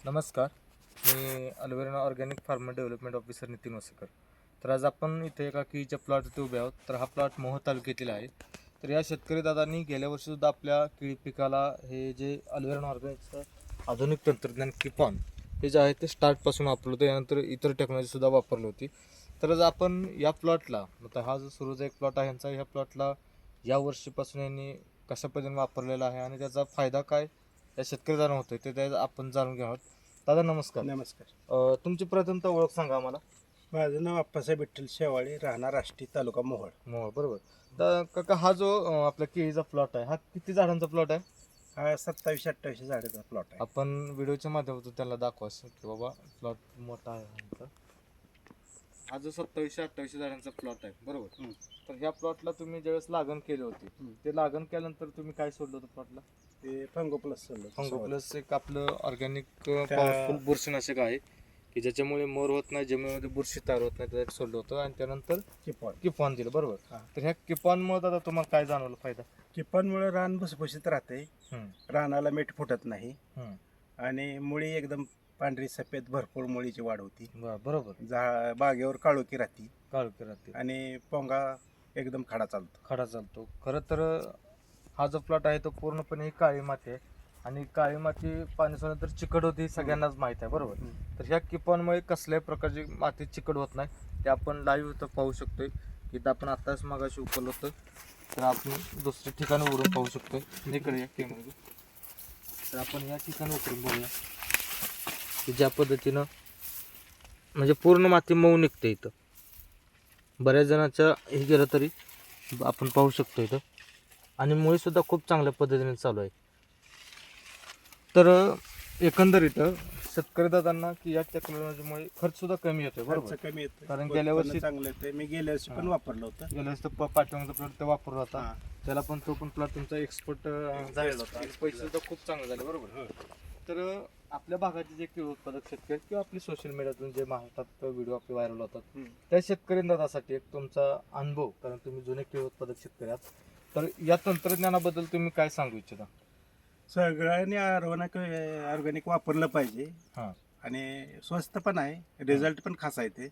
नमस्कार. मी अल्वेरा organic farmer development officer Nitin Wasekar. तर आज आपण इथे एका केळीच्या प्लॉट उभे आहोत. तर हा प्लॉट मोहोळ तालुक्यातील आहे. तर या शेतकरी दादांनी गेल्या वर्षीसुद्धा आपल्या केळी पिकाला हे जे अल्वेरा ऑर्गॅनिकचं आधुनिक तंत्रज्ञान किपॉन हे जे आहे ते स्टार्टपासून वापरलं होतं. यानंतर इतर टेक्नॉलॉजीसुद्धा वापरली होती. तर आज आपण या प्लॉटला आता हा जो सुरूचा एक प्लॉट आहे यांचा, ह्या प्लॉटला या वर्षीपासून यांनी कशा पद्धतीने वापरलेला आहे आणि त्याचा फायदा काय या शेतकऱ्याला होतोय ते त्या आपण जाणून घ्यावं. दादा नमस्कार. नमस्कार. तुमची प्रथमतः ओळख सांगा आम्हाला. माझं नाव अप्पासाहेब विठ्ठल शेवाळे, राहणार आष्टी, तालुका मोहोळ. मोहोळ, बरोबर. तर काका हा जो आपला केळीचा प्लॉट आहे, हा किती झाडांचा प्लॉट आहे? हा 27-28 झाडाचा प्लॉट आहे. आपण व्हिडिओच्या माध्यमातून त्यांना दाखवा की बाबा प्लॉट मोठा आहे आमचा. हा जो 27-28 झाडांचा प्लॉट आहे, बरोबर. तर ह्या प्लॉटला तुम्ही ज्यावेळेस लागण केली होती, ते लागण केल्यानंतर तुम्ही काय सोडलं होतं प्लॉटला? ते फंगो प्लस फंगो प्लस एक आपलं ऑर्गॅनिक पॉवरफुल बुरशीनाशक आहे की ज्याच्यामुळे मोर होत नाही, जमिनीमध्ये बुरशी तयार होत नाही, त्यासाठी सोडलं होतं. आणि त्यानंतर किपॉन दिलं, बरोबर. तर ह्या किपॉनमुळे आता तुम्हाला काय जाणवलं फायदा? किपॉनमुळे रान भुसभुशीत राहते, रानाला मीठ फुटत नाही आणि मुळी एकदम पांढरी सफेद भरपूर मुळीची वाढ होती. बरोबर. बागेवर काळोखी राहते आणि पोंगा एकदम खडा चालतो. खरं तर हा जो प्लॉट आहे तो पूर्णपणे ही काळी माती आहे आणि काळी माती पाण्यानंतर चिकट होती, सगळ्यांनाच माहित आहे, बरोबर. तर ह्या किपॉनमुळे कसल्याही प्रकारची माती चिकट होत नाही. ते आपण लाईव्ह इथं पाहू शकतोय. इथं आपण आताच मागाशी उकललं होतं, तर आपण दुसऱ्या ठिकाणी उडून पाहू शकतोय. इकडे या कॅमेरा. तर आपण या ठिकाणी उतरून बघूया की ज्या पद्धतीनं म्हणजे पूर्ण माती मऊ निघते. इथं बऱ्याच जणांच्या हे गेलं तरी आपण पाहू शकतो इथं. आणि मुळीसुद्धा खूप चांगल्या पद्धतीने चालू आहे. तर एकंदरीत शेतकरी दादांना की या टेक्नॉलॉजीमुळे खर्चसुद्धा कमी येतोय, बरोबर. कमी येतो. कारण गेल्या वर्षी चांगलं येते. मी गेल्या वर्षी पण वापरलं होतं. गेल्या वेळेस तर पाठीमागचा प्लॉट वापरला होता, त्याला पण तो पण प्लॉट तुमचा एक्सपोर्ट झालेला होता आणि पैसे सुद्धा खूप चांगले झाले, बरोबर. तर आपल्या भागाचे जे केळी उत्पादक शेतकरी किंवा आपली सोशल मीडियातून जे मारतात व्हिडिओ आपले व्हायरल होतात, त्या शेतकरी दादासाठी एक तुमचा अनुभव, कारण तुम्ही जुने केळी उत्पादक शेतकरी आहात, तर या तंत्रज्ञानाबद्दल तुम्ही काय सांगू इच्छिता? सगळ्यांनी ऑर्गॅनिक वापरलं पाहिजे. आणि स्वस्त पण आहे, रिझल्ट पण खास आहे ते.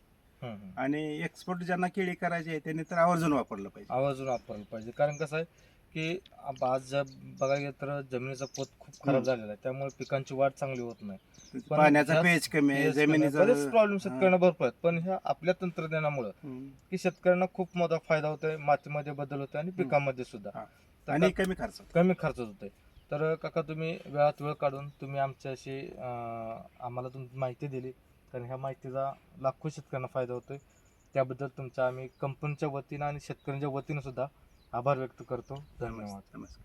आणि एक्सपोर्ट ज्यांना केळी करायची आहे त्यांनी तर आवर्जून वापरलं पाहिजे. कारण कसं आहे की आज बघायला गेलं तर जमिनीचा पोत खूप खराब झालेला आहे, त्यामुळे पिकांची वाढ चांगली होत नाही. पाण्याचा पेज कमी आहे, जमिनीचा बरेच प्रॉब्लेम शेतकऱ्यांना भरपूर आहेत. पण ह्या आपल्या तंत्रज्ञानामुळे की शेतकऱ्यांना खूप मोठा फायदा होतोय, मातीमध्ये बदल होतोय आणि पिकांमध्ये सुद्धा आणि कमी खर्च होतोय. तर काका तुम्ही वेळात वेळ काढून तुम्ही आमच्याशी आम्हाला तुमची माहिती दिली, कारण ह्या माहितीचा लाखो शेतकऱ्यांना फायदा होतोय. त्याबद्दल तुमचा आम्ही कंपनीच्या वतीनं आणि शेतकऱ्यांच्या वतीनं सुद्धा आभार व्यक्त करतो. धन्यवाद. नमस्कार.